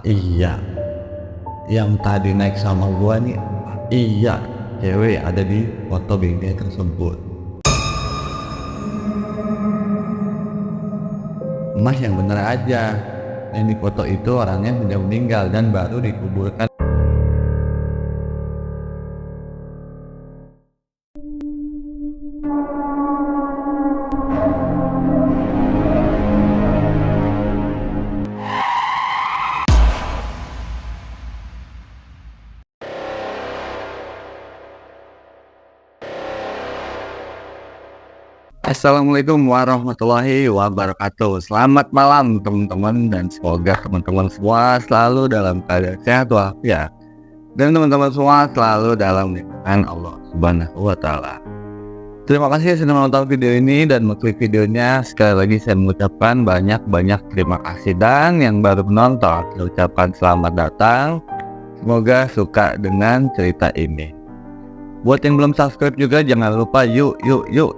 Iya, yang tadi naik sama gua nih, iya, cewek yang ada di foto bengkel tersebut. Mas yang bener aja, yang di foto itu orangnya sudah meninggal dan baru dikuburkan. Assalamualaikum warahmatullahi wabarakatuh. Selamat malam teman-teman, dan semoga teman-teman semua selalu dalam keadaan sehat walafiat, dan teman-teman semua selalu dalam lindungan Allah Subhanahu wa taala. Terima kasih sudah menonton video ini dan mengklik videonya. Sekali lagi saya mengucapkan banyak-banyak terima kasih, dan yang baru menonton saya ucapkan selamat datang. Semoga suka dengan cerita ini. Buat yang belum subscribe juga jangan lupa yuk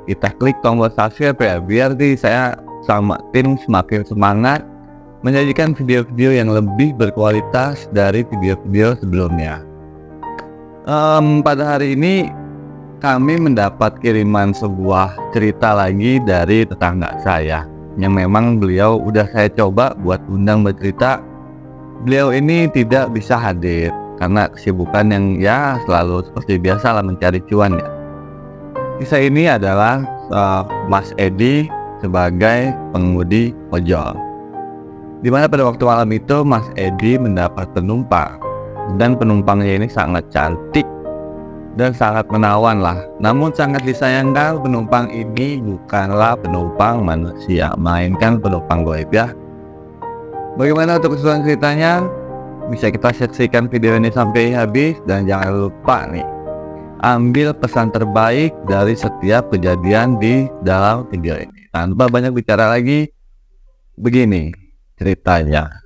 kita klik tombol subscribe ya, biar saya sama tim semakin semangat menyajikan video-video yang lebih berkualitas dari video-video sebelumnya. Pada hari ini kami mendapat kiriman sebuah cerita lagi dari tetangga saya, yang memang beliau udah saya coba buat undang bercerita. Beliau ini tidak bisa hadir karena kesibukan yang selalu seperti biasa lah, mencari cuan ya. Kisah ini adalah Mas Edi sebagai pengemudi ojol, dimana pada waktu malam itu Mas Edi mendapat penumpang, dan penumpangnya ini sangat cantik dan sangat menawan lah. Namun sangat disayangkan penumpang ini bukanlah penumpang manusia, melainkan penumpang gaib ya. Bagaimana untuk keseluruhan ceritanya? Bisa kita saksikan video ini sampai habis, dan jangan lupa nih, ambil pesan terbaik dari setiap kejadian di dalam video ini. Tanpa banyak bicara lagi, begini ceritanya.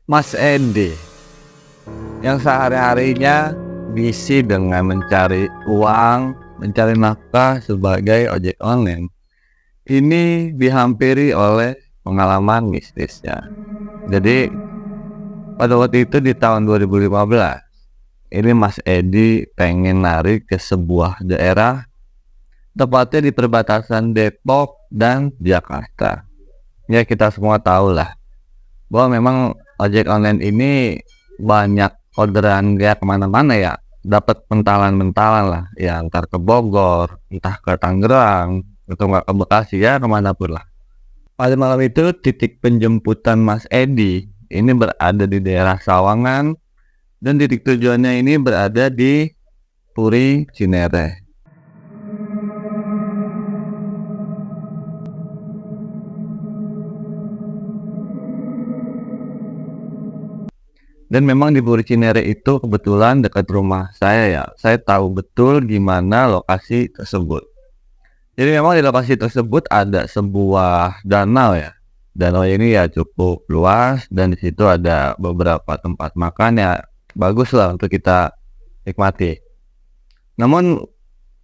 Mas Edi yang sehari-harinya busy dengan mencari uang, mencari nafkah sebagai ojek online, ini dihampiri oleh pengalaman mistisnya. Jadi pada waktu itu di tahun 2015, ini Mas Edi pengen narik ke sebuah daerah, tepatnya di perbatasan Depok dan Jakarta. Ya, kita semua tahu lah bahwa memang ojek online ini banyak orderan ya, kemana-mana ya, dapat pentalan-pentalan lah ya, entar ke Bogor, entah ke Tangerang, atau nggak ke Bekasi ya, kemanapun lah. Pada malam itu titik penjemputan Mas Edi ini berada di daerah Sawangan, dan titik tujuannya ini berada di Puri Cinere. Dan memang di Puri Cinere itu kebetulan dekat rumah saya ya. Saya tahu betul gimana lokasi tersebut. Jadi memang di lokasi tersebut ada sebuah danau ya. Danau ini ya cukup luas, dan di situ ada beberapa tempat makan ya, bagus lah untuk kita nikmati. Namun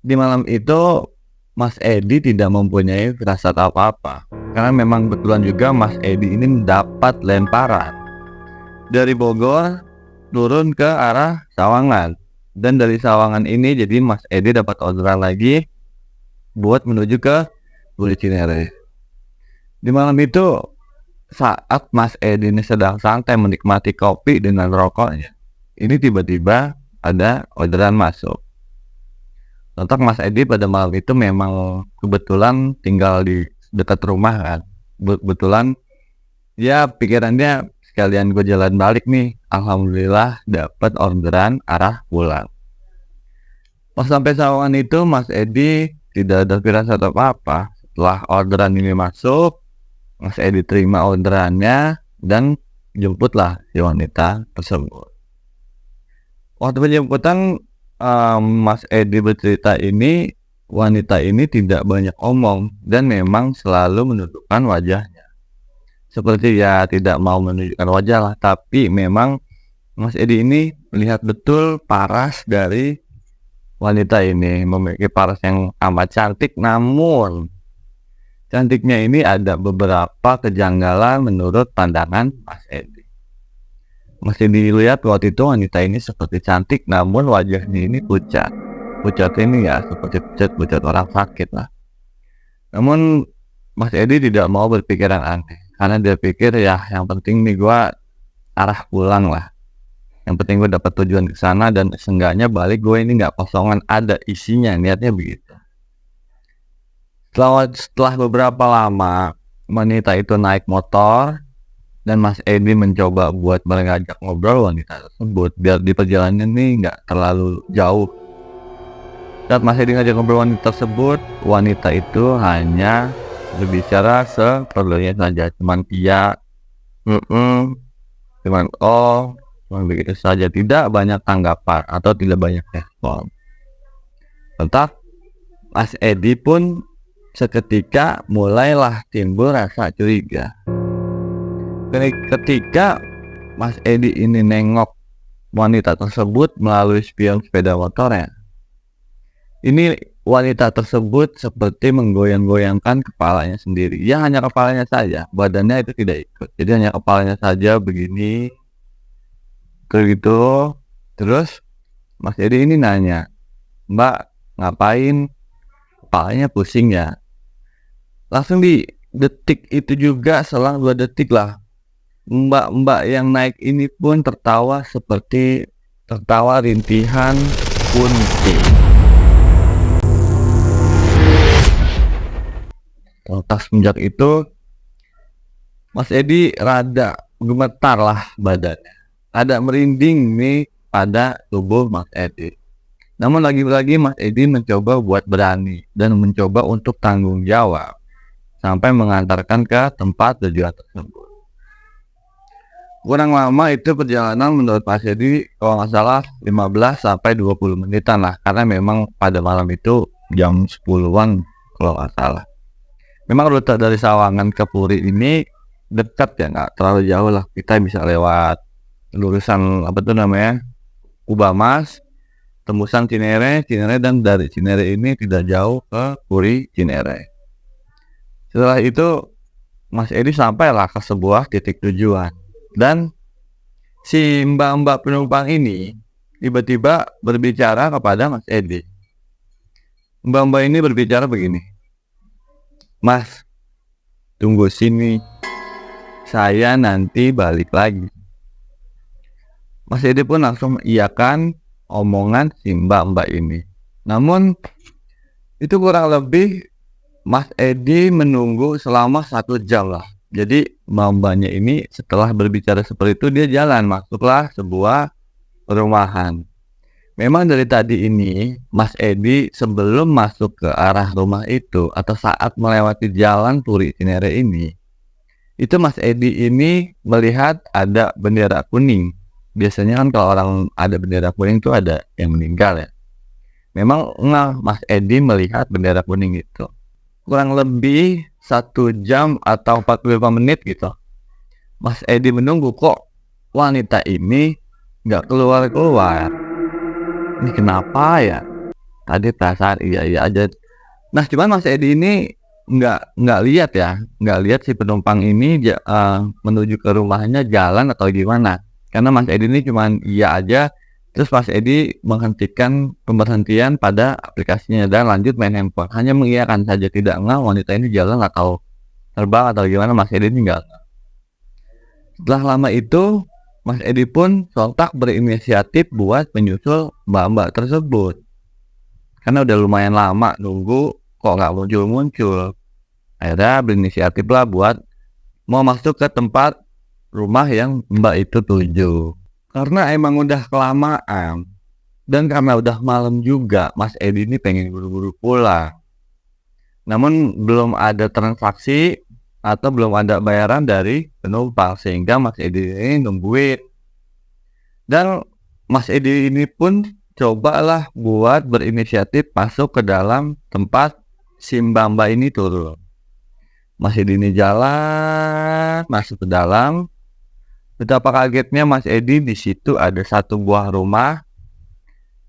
di malam itu Mas Edi tidak mempunyai firasat apa-apa, karena memang kebetulan juga Mas Edi ini mendapat lemparan dari Bogor turun ke arah Sawangan, dan dari Sawangan ini jadi Mas Edi dapat orderan lagi buat menuju ke Puri Cinere. Di malam itu saat Mas Edi ini sedang santai menikmati kopi dengan rokoknya, ini tiba-tiba ada orderan masuk. Sontak Mas Edi pada malam itu memang kebetulan tinggal di dekat rumah kan. Kebetulan ya pikirannya sekalian gue jalan balik nih, alhamdulillah dapat orderan arah pulang. Pas sampai Sawangan itu Mas Edi tidak ada firasat apa-apa. Setelah orderan ini masuk, Mas Edi terima orderannya dan jemputlah si wanita tersebut. Waktu penjemputan Mas Edi bercerita ini, wanita ini tidak banyak omong dan memang selalu menundukkan wajahnya. Seperti ya tidak mau menunjukkan wajah lah, tapi memang Mas Edi ini melihat betul paras dari wanita ini, memiliki paras yang amat cantik, namun cantiknya ini ada beberapa kejanggalan menurut pandangan Mas Edi. Mas Edi lihat waktu itu wanita ini seperti cantik, namun wajahnya ini pucat. Pucat ini ya seperti pucat orang sakit lah. Namun Mas Edi tidak mau berpikiran aneh, karena dia pikir ya yang penting nih gua arah pulang lah. Yang penting gue dapat tujuan ke sana dan seenggaknya balik gue ini nggak kosongan, ada isinya, niatnya begitu. Setelah beberapa lama wanita itu naik motor dan Mas Edi mencoba buat mengajak ngobrol wanita tersebut biar di perjalanan ini nggak terlalu jauh. Saat Mas Edi ngajak ngobrol wanita tersebut, wanita itu hanya berbicara seperlunya saja, cuman iya, cuman oh, cuman begitu saja, tidak banyak tanggapan atau tidak banyak respon. Tetap Mas Edi pun seketika mulailah timbul rasa curiga. Ketika Mas Edi ini nengok wanita tersebut melalui spion sepeda motornya, ini wanita tersebut seperti menggoyang-goyangkan kepalanya sendiri. Ya hanya kepalanya saja, badannya itu tidak ikut. Jadi hanya kepalanya saja begini, kayak gitu. Terus Mas Edi ini nanya, "Mbak, ngapain? Kepalanya pusing ya?" Langsung di detik itu juga, selang 2 detik lah, mbak-mbak yang naik ini pun tertawa seperti tertawa rintihan kunti. Lantas semenjak itu Mas Edi rada gemetar lah badannya, ada merinding nih pada tubuh Mas Edi. Namun lagi-lagi Mas Edi mencoba buat berani dan mencoba untuk tanggung jawab sampai mengantarkan ke tempat tujuan tersebut. Kurang lama itu perjalanan menurut Mas Edi kalau nggak salah 15-20 menitan lah, karena memang pada malam itu jam 10-an kalau nggak salah. Memang rute dari Sawangan ke Puri ini dekat ya, nggak terlalu jauh lah. Kita bisa lewat lurusan apa tuh namanya, Kubamas, tembusan Cinere, dan dari Cinere ini tidak jauh ke Puri Cinere. Setelah itu Mas Edi sampailah ke sebuah titik tujuan dan si mbak-mbak penumpang ini tiba-tiba berbicara kepada Mas Edi. Mbak-mbak ini berbicara begini, "Mas, tunggu sini, saya nanti balik lagi." Mas Edi pun langsung mengiyakan omongan si mbak-mbak ini. Namun itu kurang lebih Mas Edi menunggu selama 1 jam lah. Jadi mbak-mbaknya ini setelah berbicara seperti itu, dia jalan masuklah sebuah perumahan. Memang dari tadi ini Mas Edi sebelum masuk ke arah rumah itu atau saat melewati jalan Puri Cinere ini, itu Mas Edi ini melihat ada bendera kuning. Biasanya kan kalau orang ada bendera kuning itu ada yang meninggal ya. Memang Mas Edi melihat bendera kuning itu. Kurang lebih 1 jam atau 45 menit gitu, Mas Edi menunggu kok wanita ini nggak keluar-keluar. Ini kenapa ya? Tadi perasaan iya aja. Nah cuman Mas Edi ini nggak lihat ya, nggak lihat si penumpang ini menuju ke rumahnya jalan atau gimana. Karena Mas Edi ini cuman iya aja. Terus Mas Edi menghentikan pemberhentian pada aplikasinya dan lanjut main handphone. Hanya mengiyakan saja, tidak wanita ini jalan atau terbang atau gimana, Mas Edi ini enggak. Setelah lama itu Mas Edi pun sontak berinisiatif buat menyusul mbak-mbak tersebut. Karena udah lumayan lama nunggu kok nggak muncul-muncul. Akhirnya berinisiatif lah buat mau masuk ke tempat rumah yang mbak itu tuju. Karena emang udah kelamaan dan karena udah malam juga, Mas Edi ini pengen buru-buru pulang. Namun belum ada transaksi atau belum ada bayaran dari penumpang sehingga Mas Edi ini nungguin. Dan Mas Edi ini pun cobalah buat berinisiatif masuk ke dalam tempat si Mbak ini turun. Mas Edi ini jalan masuk ke dalam. Betapa kagetnya Mas Edi, di situ ada satu buah rumah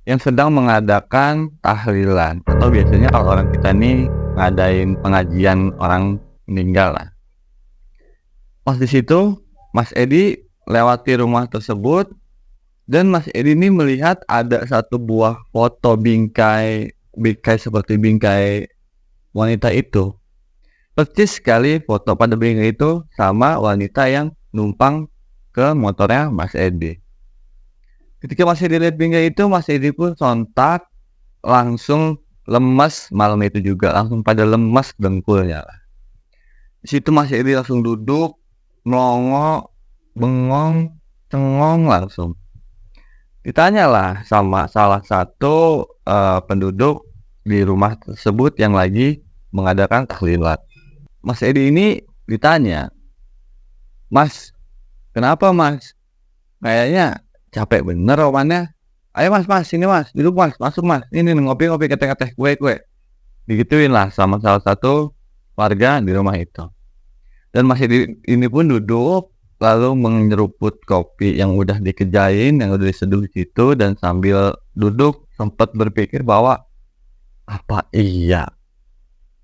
yang sedang mengadakan tahlilan, atau biasanya kalau orang kita nih ngadain pengajian orang meninggal lah. Pas di situ Mas Edi lewati rumah tersebut, dan Mas Edi ini melihat ada satu buah foto bingkai seperti bingkai wanita itu. Persis sekali foto pada bingkai itu sama wanita yang numpang ke motornya Mas Edi. Ketika Mas Edi lihat bingkai itu, Mas Edi pun sontak langsung lemas. Malam itu juga langsung pada lemas dengkulnya. Di situ Mas Edi langsung duduk, melongo, bengong, cengong langsung. Ditanyalah sama salah satu penduduk di rumah tersebut yang lagi mengadakan tahlilan. Mas Edi ini ditanya, "Mas, kenapa Mas? Kayaknya capek bener romannya. Ayo Mas, sini Mas, duduk Mas, masuk Mas. Ini ngopi-ngopi, keteh-keteh, kue-kue." Digituin lah sama salah satu warga di rumah itu. Dan Mas Edi ini pun duduk lalu menyeruput kopi yang udah dikejain, yang udah diseduh di situ, dan sambil duduk sempat berpikir bahwa apa iya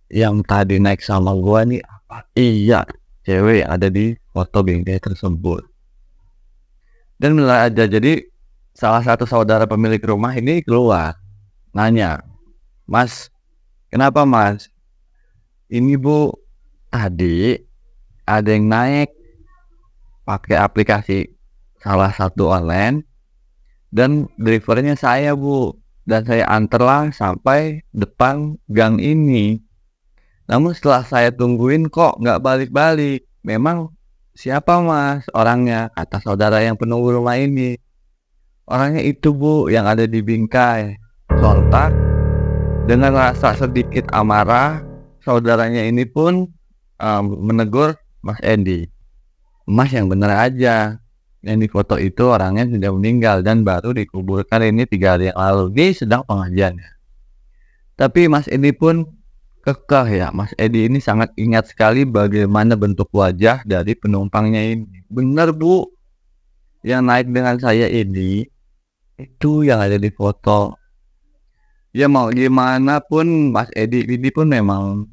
yang tadi naik sama gua nih, apa iya cewek yang ada di foto bingkai tersebut. Dan mulai aja, jadi salah satu saudara pemilik rumah ini keluar nanya, "Mas, kenapa Mas? Ini Bu, tadi ada yang naik pakai aplikasi salah satu online, dan drivernya saya Bu, dan saya anterlah sampai depan gang ini. Namun setelah saya tungguin kok nggak balik-balik. Memang siapa Mas orangnya?" Kata saudara yang penunggu rumah ini. "Orangnya itu Bu, yang ada di bingkai." Sontak dengan rasa sedikit amarah, saudaranya ini pun menegur Mas Edi. "Mas, yang bener aja. Yang di foto itu orangnya sudah meninggal dan baru dikuburkan ini 3 hari yang lalu. Dia sedang pengajiannya." Tapi Mas Edi pun kekeh ya. Mas Edi ini sangat ingat sekali bagaimana bentuk wajah dari penumpangnya ini. "Bener Bu, yang naik dengan saya ini itu yang ada di foto." Ya mau gimana pun Mas Edi ini pun memang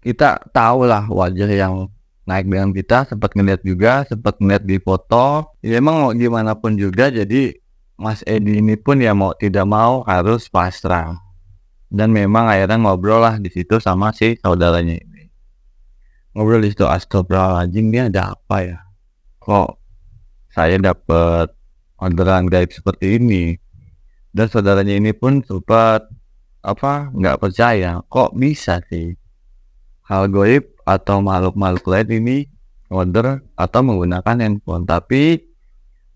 kita tahu lah wajah yang naik dengan kita, sempat ngeliat di foto. Ya emang mau gimana pun juga, jadi Mas Edi ini pun ya mau tidak mau harus pasrah. Dan memang akhirnya ngobrol lah di situ sama si saudaranya ini. Ngobrol di situ, astagfirullahaladzim, ini ada apa ya? Kok saya dapet orderan gaib seperti ini? Dan saudaranya ini pun sempat nggak percaya, kok bisa sih hal gaib atau makhluk-makhluk lain ini order atau menggunakan handphone. Tapi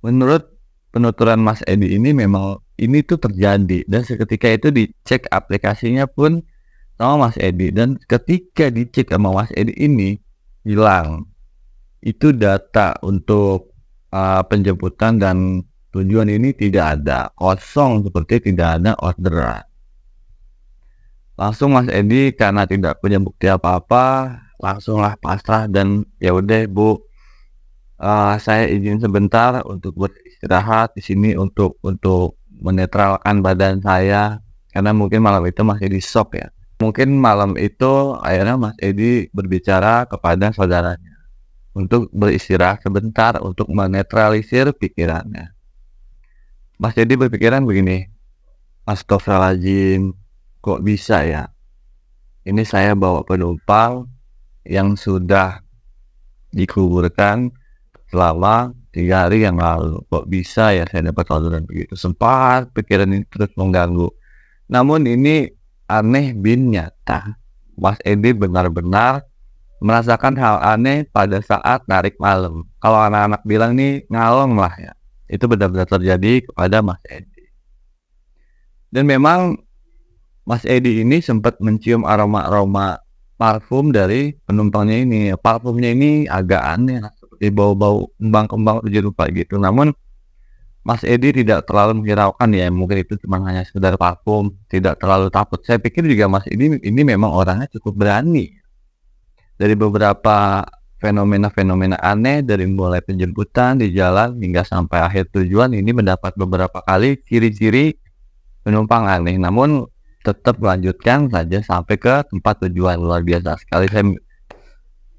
menurut penuturan Mas Edi ini memang ini tuh terjadi, dan seketika itu dicek aplikasinya pun sama Mas Edi, dan ketika dicek sama Mas Edi ini hilang itu data untuk penjemputan dan tujuan ini tidak ada, kosong seperti tidak ada orderan. Langsung Mas Edi karena tidak punya bukti apa-apa langsunglah pasrah, dan ya udah Bu, saya izin sebentar untuk beristirahat di sini untuk menetralkan badan saya, karena mungkin malam itu Mas Edi shock ya. Mungkin malam itu akhirnya Mas Edi berbicara kepada saudaranya untuk beristirahat sebentar untuk menetralisir pikirannya. Mas Edi berpikiran begini, astagfirullahaladzim, kok bisa ya? Ini saya bawa penumpang yang sudah dikuburkan selama 3 hari yang lalu. Kok bisa ya saya dapat orderan begitu? Sempat pikiran ini terus mengganggu. Namun ini aneh bin nyata. Mas Edi benar-benar merasakan hal aneh pada saat narik malam. Kalau anak-anak bilang nih ngalong lah ya. Itu benar-benar terjadi kepada Mas Edi. Dan memang Mas Edi ini sempat mencium aroma-aroma parfum dari penumpangnya ini. Parfumnya ini agak aneh, seperti bau-bau kembang-kembang rupa gitu. Namun Mas Edi tidak terlalu menghiraukan ya, mungkin itu cuma hanya sekedar vakum, tidak terlalu takut. Saya pikir juga Mas Edi ini memang orangnya cukup berani. Dari beberapa fenomena-fenomena aneh, dari mulai penjemputan di jalan hingga sampai akhir tujuan, ini mendapat beberapa kali ciri-ciri penumpang aneh, namun tetap melanjutkan saja sampai ke tempat tujuan. Luar biasa sekali, saya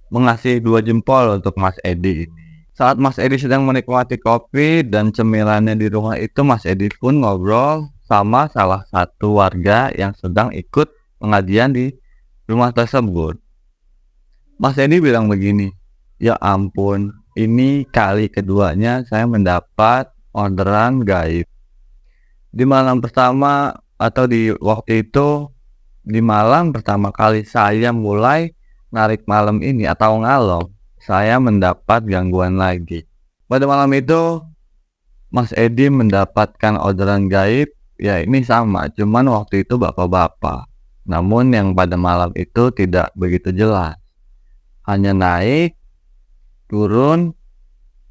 mengasih 2 jempol untuk Mas Edi ini. Saat Mas Edi sedang menikmati kopi dan cemilannya di rumah itu, Mas Edi pun ngobrol sama salah satu warga yang sedang ikut pengajian di rumah tersebut. Mas Edi bilang begini, "Ya ampun, ini kali keduanya saya mendapat orderan gaib. Di malam pertama atau di waktu itu, di malam pertama kali saya mulai narik malam ini atau ngalong, saya mendapat gangguan lagi. Pada malam itu, Mas Edi mendapatkan orderan gaib, ya ini sama, cuman waktu itu bapak-bapak. Namun yang pada malam itu tidak begitu jelas. Hanya naik, turun,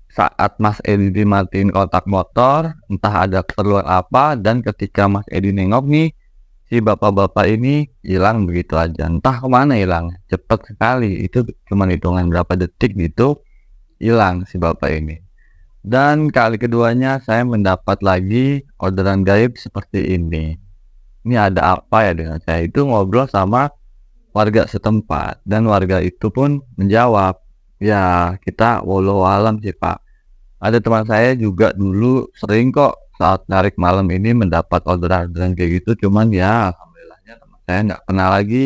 saat Mas Edi dimatiin kontak motor, entah ada keperluan apa, dan ketika Mas Edi nengok nih, si bapak-bapak ini hilang begitu aja. Entah kemana hilang, cepet sekali. Itu cuma hitungan berapa detik gitu, hilang si bapak ini. Dan kali keduanya saya mendapat lagi orderan gaib seperti ini. Ini ada apa ya dengan saya? Itu ngobrol sama warga setempat, dan warga itu pun menjawab, "Ya kita walau alam sih Pak. Ada teman saya juga dulu sering kok saat narik malam ini mendapat orderan-orderan kayak gitu, cuman ya alhamdulillahnya teman saya nggak kenal lagi.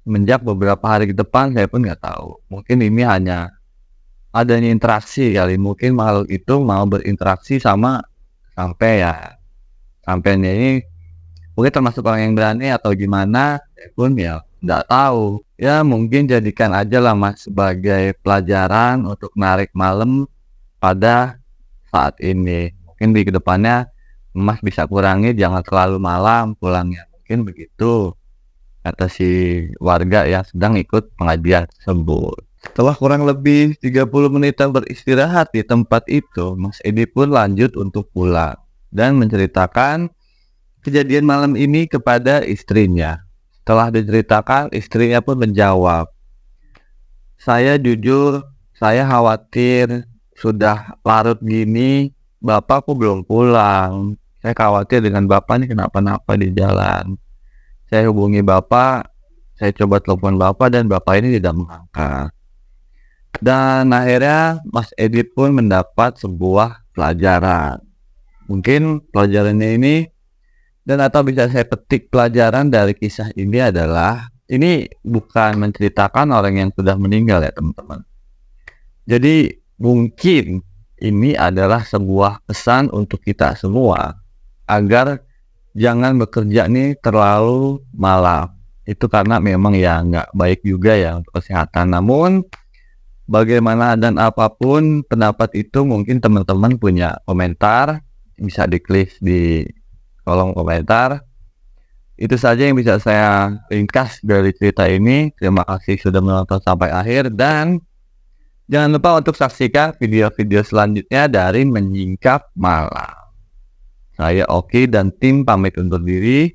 Semenjak beberapa hari ke depan saya pun nggak tahu. Mungkin ini hanya adanya interaksi kali, mungkin makhluk itu mau berinteraksi sama sampai ya, sampainya ini mungkin termasuk orang yang berani atau gimana, saya pun ya nggak tahu. Ya mungkin jadikan aja lah Mas sebagai pelajaran untuk narik malam pada saat ini. Mungkin di kedepannya Mas bisa kurangi, jangan terlalu malam pulangnya, mungkin begitu kata si warga yang sedang ikut pengajian tersebut. Setelah kurang lebih 30 menitan beristirahat di tempat itu, Mas Edi pun lanjut untuk pulang dan menceritakan kejadian malam ini kepada istrinya. Setelah diceritakan, istrinya pun menjawab, "Saya jujur, saya khawatir sudah larut gini, bapak kok belum pulang. Saya khawatir dengan bapak nih kenapa-napa di jalan. Saya hubungi bapak, saya coba telepon bapak dan bapak ini tidak mengangkat." Dan akhirnya Mas Edi pun mendapat sebuah pelajaran. Mungkin pelajarannya ini, dan atau bisa saya petik pelajaran dari kisah ini adalah, ini bukan menceritakan orang yang sudah meninggal ya teman-teman. Jadi mungkin ini adalah sebuah pesan untuk kita semua agar jangan bekerja nih terlalu malam. Itu karena memang ya nggak baik juga ya untuk kesehatan. Namun bagaimana dan apapun pendapat itu, mungkin teman-teman punya komentar, bisa diklik di kolom komentar. Itu saja yang bisa saya ringkas dari cerita ini. Terima kasih sudah menonton sampai akhir, dan jangan lupa untuk saksikan video-video selanjutnya dari Menyingkap Malam. Saya Oki dan tim pamit undur diri.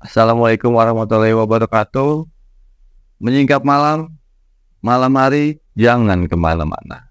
Assalamualaikum warahmatullahi wabarakatuh. Menyingkap malam, malam hari jangan kemana-mana.